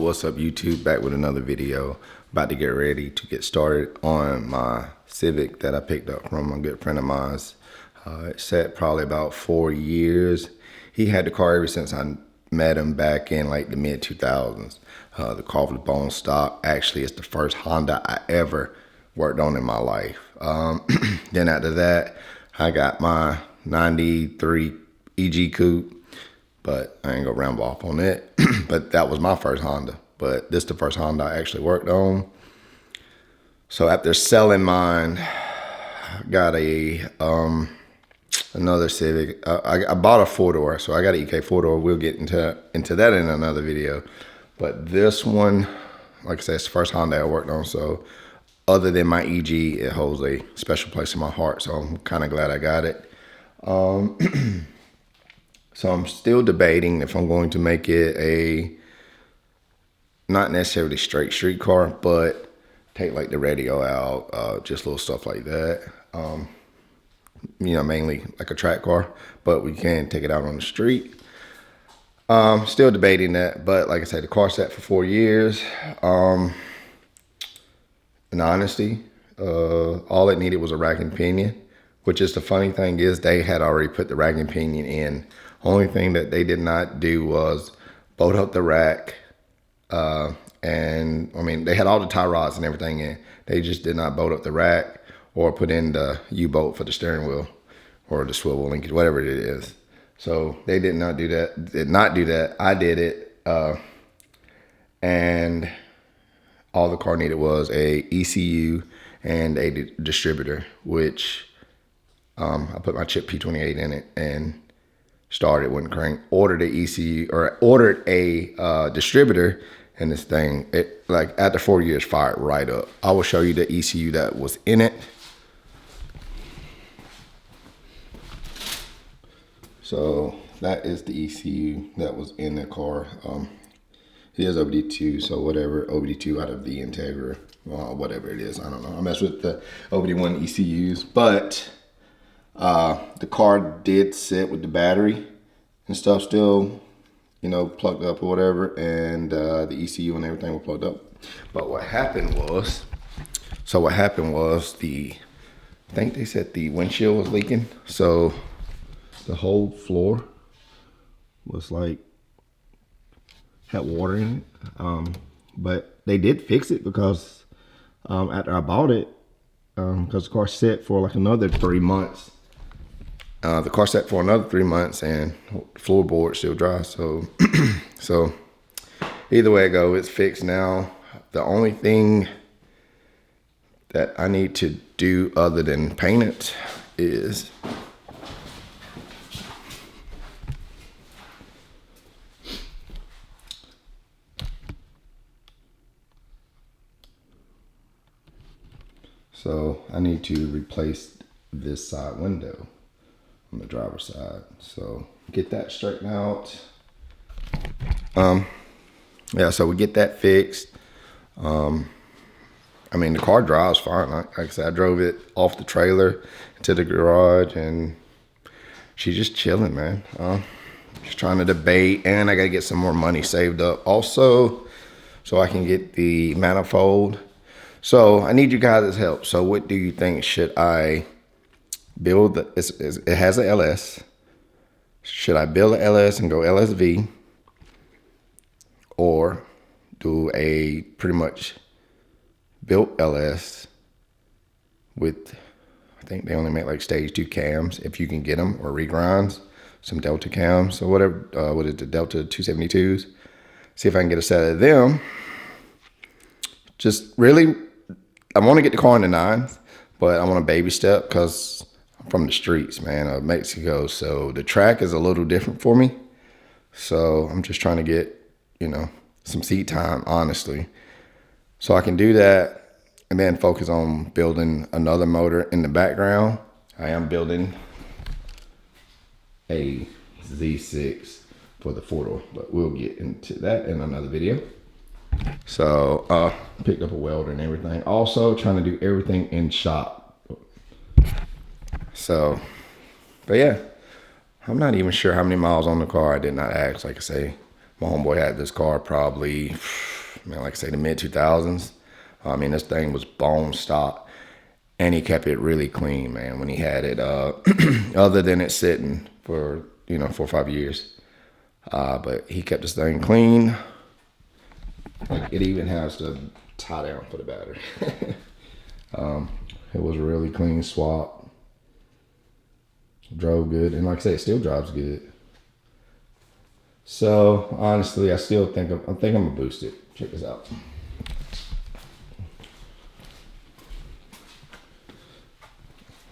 What's up, YouTube? Back with another video. About to get ready to get started on my Civic that I picked up from a good friend of mine. It sat probably about 4 years. He had the car ever since I met him back in like the mid 2000s. The car was bone stock. Actually, it's the first Honda I ever worked on in my life. Then after that, I got my 93 EG Coupe. But I ain't gonna ramble off on it. But that was my first Honda. But this is the first Honda I actually worked on. So after selling mine, I got a another Civic. I bought a 4-door, so I got an EK 4-door. We'll get into that in another video. But this one, like I said, it's the first Honda I worked on. So other than my EG, it holds a special place in my heart. So I'm kind of glad I got it. So I'm still debating if I'm going to make it a, not necessarily straight street car, but take like the radio out, just little stuff like that. You know, mainly like a track car, but we can take it out on the street. Still debating that, but like I said, the car sat for 4 years. In honesty, all it needed was a rack and pinion, which is the funny thing is they had already put the rack and pinion in. Only thing that they did not do was bolt up the rack. And I mean, they had all the tie rods and everything in. They just did not bolt up the rack or put in the U-bolt for the steering wheel or the swivel linkage, whatever it is. So they did not do that. I did it. And all the car needed was a ECU and a distributor, which I put my chip P28 in it and started, wouldn't crank, ordered a ECU or ordered a distributor, and this thing, it like after 4 years fired right up. I will show you the ECU that was in it. So that is the ECU that was in the car. It is OBD2, so whatever, OBD2 out of the Integra, whatever it is, I don't know. I mess with the OBD1 ECUs, but the car did sit with the battery and stuff still, you know, plugged up or whatever, and the ECU and everything were plugged up. But what happened was, I think they said the windshield was leaking, so the whole floor was like, had water in it. But they did fix it because after I bought it, because the car sat for like another 3 months. The car sat for another 3 months and the floorboard still dry. So, so either way it go, it's fixed now. The only thing that I need to do other than paint it is I need to replace this side window on the driver's side. So get that straightened out. Yeah, so we get that fixed. I mean, the car drives fine. Like I said, I drove it off the trailer to the garage and she's just chilling, man. Just trying to debate, and I gotta get some more money saved up also so I can get the manifold. So I need you guys' help. So what do you think? Should I build it has a LS. Should I build a LS and go LSV, or do a pretty much built LS with, I think they only make like stage 2 cams if you can get them, or regrinds, some Delta cams or whatever. What is the Delta 272s? See if I can get a set of them. Just really, I want to get the car in the 9s, but I want a baby step because I'm from the streets, man, of Mexico. So the track is a little different for me. So I'm just trying to get, you know, some seat time, honestly. So I can do that and then focus on building another motor in the background. I am building a Z6 for the 4-door, but we'll get into that in another video. So picked up a welder and everything. Also trying to do everything in shop. So, but yeah, I'm not even sure how many miles on the car. I did not ask. Like I say, my homeboy had this car probably man, like I say, the mid 2000s. I mean, this thing was bone stock, and he kept it really clean, man, when he had it, other than it sitting for, 4 or 5 years. But he kept this thing clean. Like, it even has the tie down for the battery. It was a really clean swap. Drove good, and like I said, it still drives good. So honestly, I still think I'm gonna boost it. Check this out.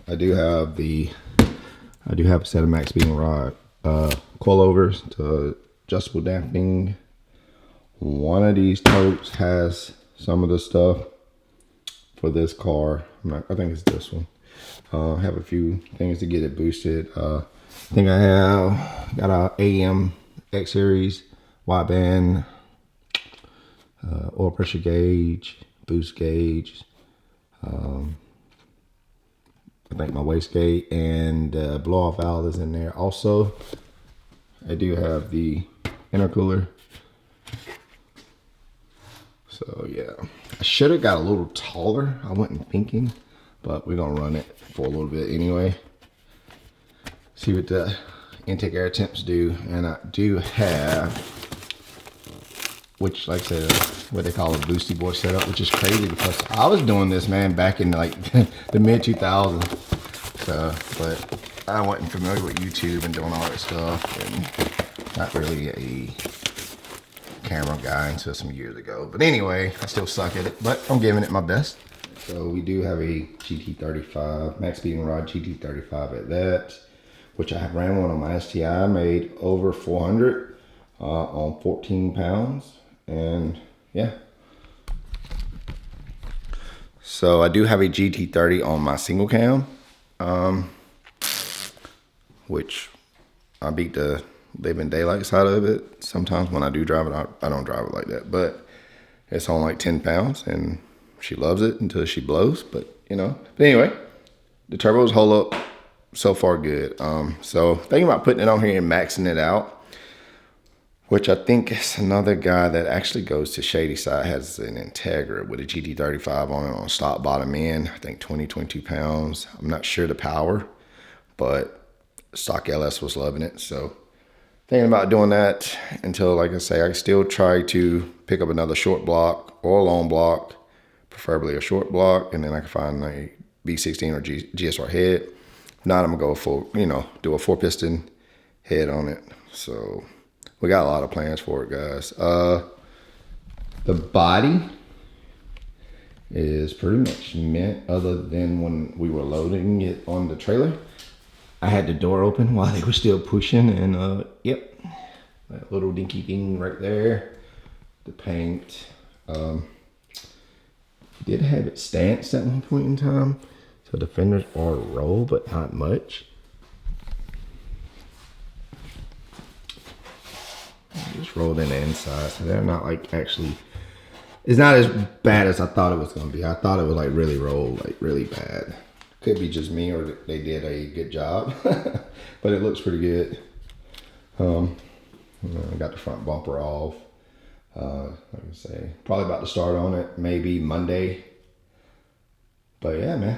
I do have a set of max being rod coilovers to adjustable damping. One of these totes has some of the stuff for this car. I think it's this one. I have a few things to get it boosted. I think I have got a AM X series wideband, oil pressure gauge, boost gauge. I think my wastegate and blow off valve is in there. Also, I do have the intercooler. So yeah, I should have got a little taller. I wasn't thinking, but we're gonna run it for a little bit anyway. See what the intake air temps do. And I do have, which like I said, what they call a boosty boy setup, which is crazy because I was doing this, man, back in like the mid 2000s. So, but I wasn't familiar with YouTube and doing all that stuff, and not really a camera guy until some years ago. But anyway, I still suck at it, but I'm giving it my best. So we do have a GT35, max speed and rod GT35 at that, which I ran one on my STI, made over 400 on 14 pounds, and yeah. So I do have a GT30 on my single cam, which I beat the living daylights out of it. Sometimes when I do drive it, I don't drive it like that, but it's on like 10 pounds and she loves it until she blows, but But anyway, the turbos hold up so far good. So thinking about putting it on here and maxing it out, which I think is another guy that actually goes to Shady Side, has an Integra with a GT35 on it on stock bottom end. I think 22 pounds. I'm not sure the power, but stock LS was loving it. So thinking about doing that until, like I say, I still try to pick up another short block or a long block, preferably a short block, and then I can find a V16 or GSR head. If not, I'm gonna go full, do a 4-piston head on it. So we got a lot of plans for it, guys. The body is pretty much mint, other than when we were loading it on the trailer. I had the door open while they were still pushing, and yep, that little dinky thing right there. The paint. Did have it stanced at one point in time, so the fenders are rolled, but not much. Just rolled in the inside, so they're not like actually, it's not as bad as I thought it was gonna be. I thought it was like really rolled, like really bad. Could be just me, or they did a good job, but it looks pretty good. I got the front bumper off. Like I say, probably about to start on it maybe Monday. But yeah, man.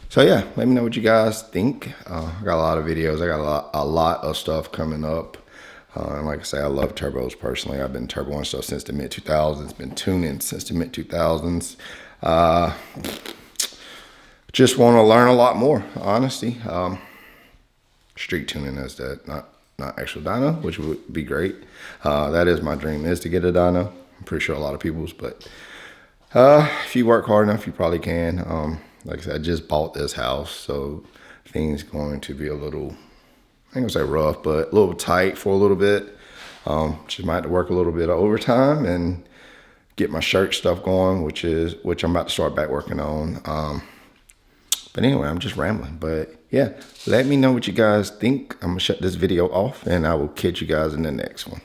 So yeah, let me know what you guys think. I got a lot of videos. I got a lot of stuff coming up. And like I say, I love turbos personally. I've been turboing stuff since the mid 2000s. Been tuning since the mid 2000s. Just want to learn a lot more, honestly. Street tuning is that, not actual dyno, which would be great. That is my dream, is to get a dyno. I'm pretty sure a lot of people's, but if you work hard enough, you probably can. Like I said, I just bought this house, so things going to be a little, I ain't gonna say rough, but a little tight for a little bit. Just might have to work a little bit of overtime and get my shirt stuff going, which I'm about to start back working on. But anyway, I'm just rambling. But yeah, let me know what you guys think. I'm gonna shut this video off, and I will catch you guys in the next one.